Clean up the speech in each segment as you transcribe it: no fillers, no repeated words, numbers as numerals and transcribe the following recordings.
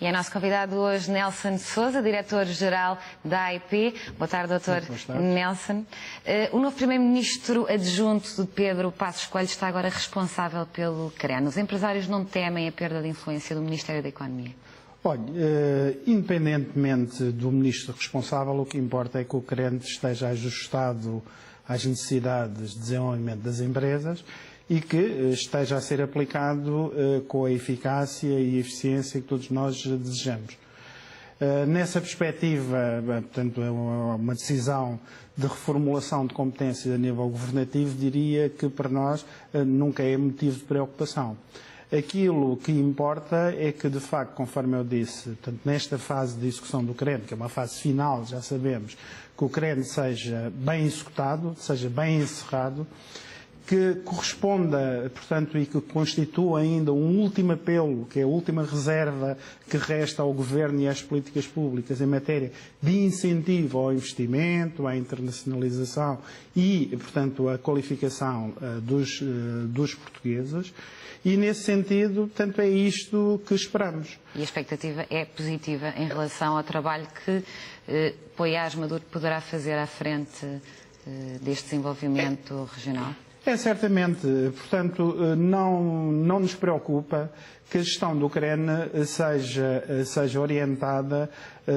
E é nosso convidado hoje Nelson Sousa, diretor-geral da AIP. Boa tarde, doutor Nelson. O novo primeiro-ministro adjunto de Pedro Passos Coelho está agora responsável pelo CREN. Os empresários não temem a perda de influência do Ministério da Economia? Olha, independentemente do ministro responsável, o que importa é que o CREN esteja ajustado às necessidades de desenvolvimento das empresas e que esteja a ser aplicado com a eficácia e eficiência que todos nós desejamos. Nessa perspectiva, portanto, é uma decisão de reformulação de competências a nível governativo, diria que para nós nunca é motivo de preocupação. Aquilo que importa é que, de facto, conforme eu disse, portanto, nesta fase de execução do CREN, que é uma fase final, já sabemos, que o CREN seja bem executado, seja bem encerrado, que corresponda, portanto, e que constitua ainda um último apelo, que é a última reserva que resta ao Governo e às políticas públicas em matéria de incentivo ao investimento, à internacionalização e, portanto, à qualificação dos portugueses. E, nesse sentido, portanto, é isto que esperamos. E a expectativa é positiva em relação ao trabalho que Poiás Maduro poderá fazer à frente deste desenvolvimento regional? É certamente, portanto, não nos preocupa que a gestão do CREN seja orientada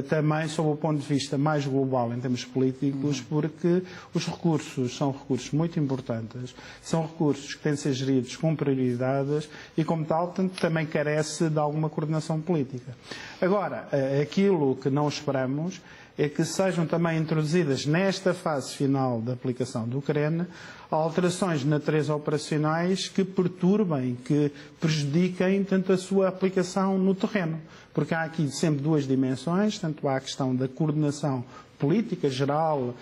também sob o ponto de vista mais global em termos políticos, porque os recursos são recursos muito importantes, são recursos que têm de ser geridos com prioridades e, como tal, também carece de alguma coordenação política. Agora, aquilo que não esperamos é que sejam também introduzidas nesta fase final da aplicação do CREN alterações de natureza operacionais que perturbem, que prejudiquem tanto a sua aplicação no terreno. Porque há aqui sempre duas dimensões, tanto há a questão da coordenação política geral,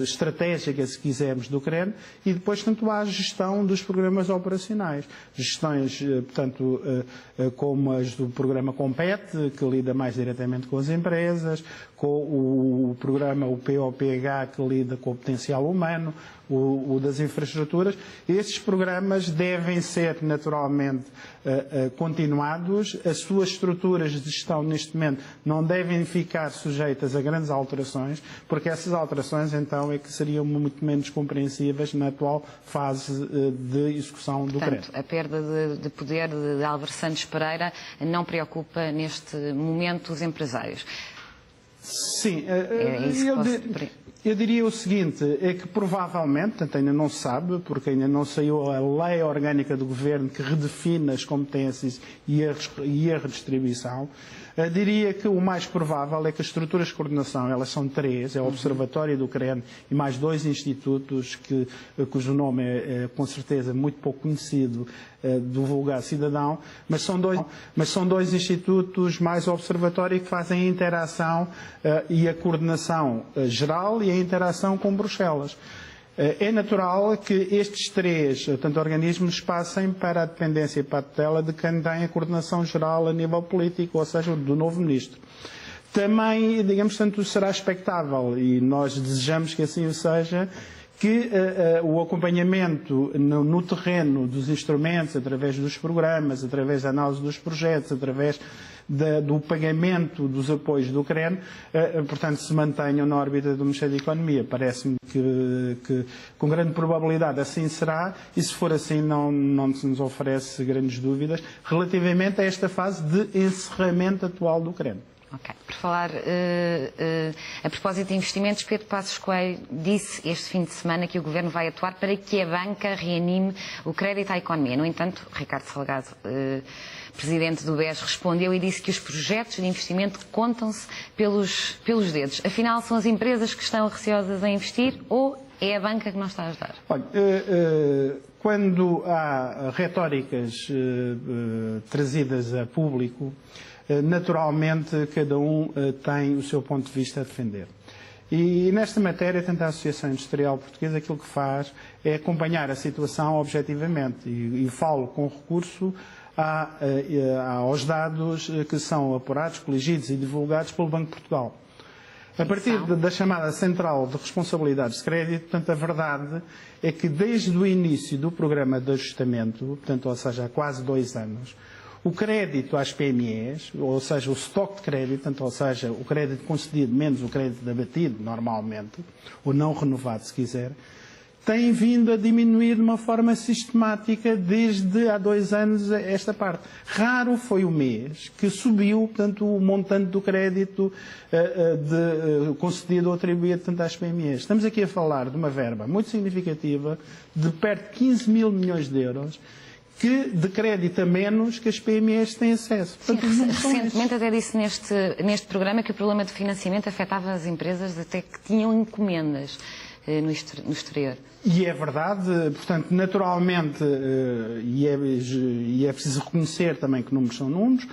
estratégica, se quisermos, do CREN, e depois, tanto há a gestão dos programas operacionais. Gestões, portanto, como as do programa Compete, que lida mais diretamente com as empresas, com o programa, o POPH, que lida com o potencial humano, o das infraestruturas. Esses programas devem ser, naturalmente, continuados. As suas estruturas de gestão, neste momento, não devem ficar sujeitas a grandes alterações, porque essas alterações, então, é que seriam muito menos compreensíveis na atual fase de execução do CREN. Portanto, a perda de poder de Álvaro Santos Pereira não preocupa, neste momento, os empresários? Sim, eu diria o seguinte, é que provavelmente, portanto, ainda não se sabe, porque ainda não saiu a lei orgânica do Governo que redefine as competências e a redistribuição. Diria que o mais provável é que as estruturas de coordenação, elas são três, é o Observatório do CREN e mais dois institutos cujo nome é com certeza muito pouco conhecido do vulgar cidadão, mas são dois institutos mais o Observatório que fazem a interação e a coordenação geral e a interação com Bruxelas. É natural que estes três, portanto, organismos passem para a dependência e para a tutela de quem tem a coordenação geral a nível político, ou seja, do novo ministro. Também, digamos, portanto, será expectável, e nós desejamos que assim o seja, que o acompanhamento no terreno dos instrumentos, através dos programas, através da análise dos projetos, através do pagamento dos apoios do CREN, portanto, se mantenham na órbita do Ministério da Economia. Parece-me que com grande probabilidade assim será, e se for assim não se nos oferece grandes dúvidas relativamente a esta fase de encerramento atual do CREN. Ok. Por falar a propósito de investimentos, Pedro Passos Coelho disse este fim de semana que o Governo vai atuar para que a banca reanime o crédito à economia. No entanto, Ricardo Salgado, presidente do BES, respondeu e disse que os projetos de investimento contam-se pelos dedos. Afinal, são as empresas que estão receosas a investir ou é a banca que não está a ajudar? Olha, quando há retóricas trazidas a público, naturalmente cada um tem o seu ponto de vista a defender. E nesta matéria, tanto a Associação Industrial Portuguesa aquilo que faz é acompanhar a situação objetivamente e falo com recurso aos dados que são apurados, coligidos e divulgados pelo Banco de Portugal. A partir da chamada Central de Responsabilidades de Crédito, portanto, a verdade é que desde o início do programa de ajustamento, portanto, ou seja, há quase 2 anos, O crédito às PMEs, ou seja, o estoque de crédito, ou seja, o crédito concedido menos o crédito abatido, normalmente, ou não renovado, se quiser, tem vindo a diminuir de uma forma sistemática desde há 2 anos esta parte. Raro foi o mês que subiu, portanto, o montante do crédito concedido ou atribuído, portanto, às PMEs. Estamos aqui a falar de uma verba muito significativa, de perto de 15 mil milhões de euros, de crédito a menos que as PMEs têm acesso. Portanto, sim, recentemente até disse neste programa que o problema de financiamento afetava as empresas até que tinham encomendas no exterior. E é verdade, portanto, naturalmente, e é preciso reconhecer também que números são números.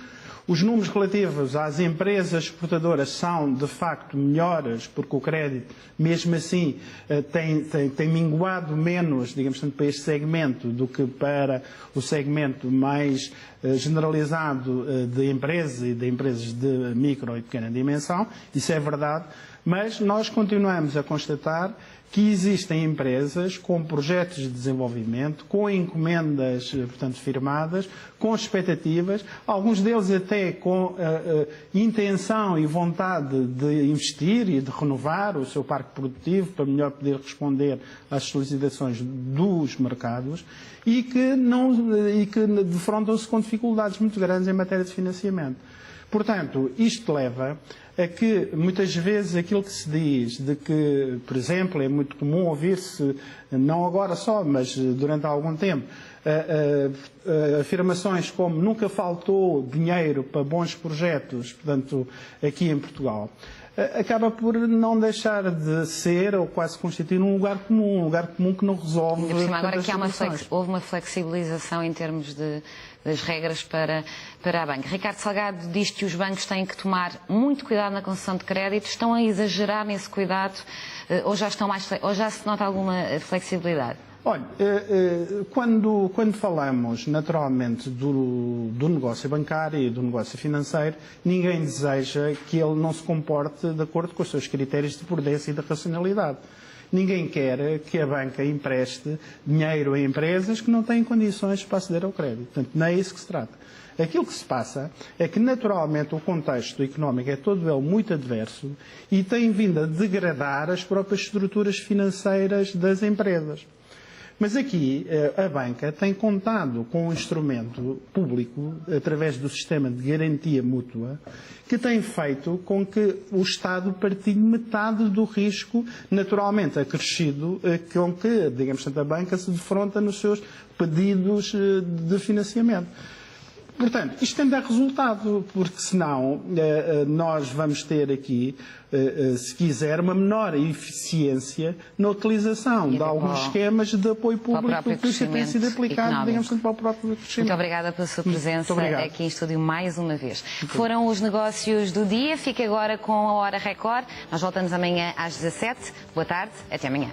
Os números relativos às empresas exportadoras são, de facto, melhores, porque o crédito, mesmo assim, tem minguado menos, digamos, para este segmento do que para o segmento mais generalizado de empresas e de empresas de micro e pequena dimensão. Isso é verdade, mas nós continuamos a constatar que existem empresas com projetos de desenvolvimento, com encomendas, portanto, firmadas, com expectativas, alguns deles até com intenção e vontade de investir e de renovar o seu parque produtivo para melhor poder responder às solicitações dos mercados e que defrontam-se com dificuldades muito grandes em matéria de financiamento. Portanto, isto leva a que, muitas vezes, aquilo que se diz de que, por exemplo, é muito comum ouvir-se, não agora só, mas durante algum tempo, afirmações como nunca faltou dinheiro para bons projetos, portanto, aqui em Portugal, acaba por não deixar de ser, ou quase constituir um lugar comum que não resolve. Agora que houve uma flexibilização em termos das regras para a banca. Ricardo Salgado diz que os bancos têm que tomar muito cuidado na concessão de crédito. Estão a exagerar nesse cuidado ou já se nota alguma flexibilidade? Olha, quando falamos naturalmente do negócio bancário e do negócio financeiro, ninguém deseja que ele não se comporte de acordo com os seus critérios de prudência e de racionalidade. Ninguém quer que a banca empreste dinheiro a empresas que não têm condições para aceder ao crédito. Portanto, não é isso que se trata. Aquilo que se passa é que, naturalmente, o contexto económico é todo ele muito adverso e tem vindo a degradar as próprias estruturas financeiras das empresas. Mas aqui a banca tem contado com um instrumento público, através do sistema de garantia mútua, que tem feito com que o Estado partilhe metade do risco, naturalmente acrescido, com que, digamos, a banca se defronta nos seus pedidos de financiamento. Portanto, isto tem de dar resultado, porque senão nós vamos ter aqui, se quiser, uma menor eficiência na utilização de alguns esquemas de apoio público que têm sido aplicados, digamos, para o próprio crescimento. Muito obrigada pela sua presença aqui em estúdio mais uma vez. Foram os negócios do dia. Fique agora com a Hora Record. Nós voltamos amanhã às 17. Boa tarde. Até amanhã.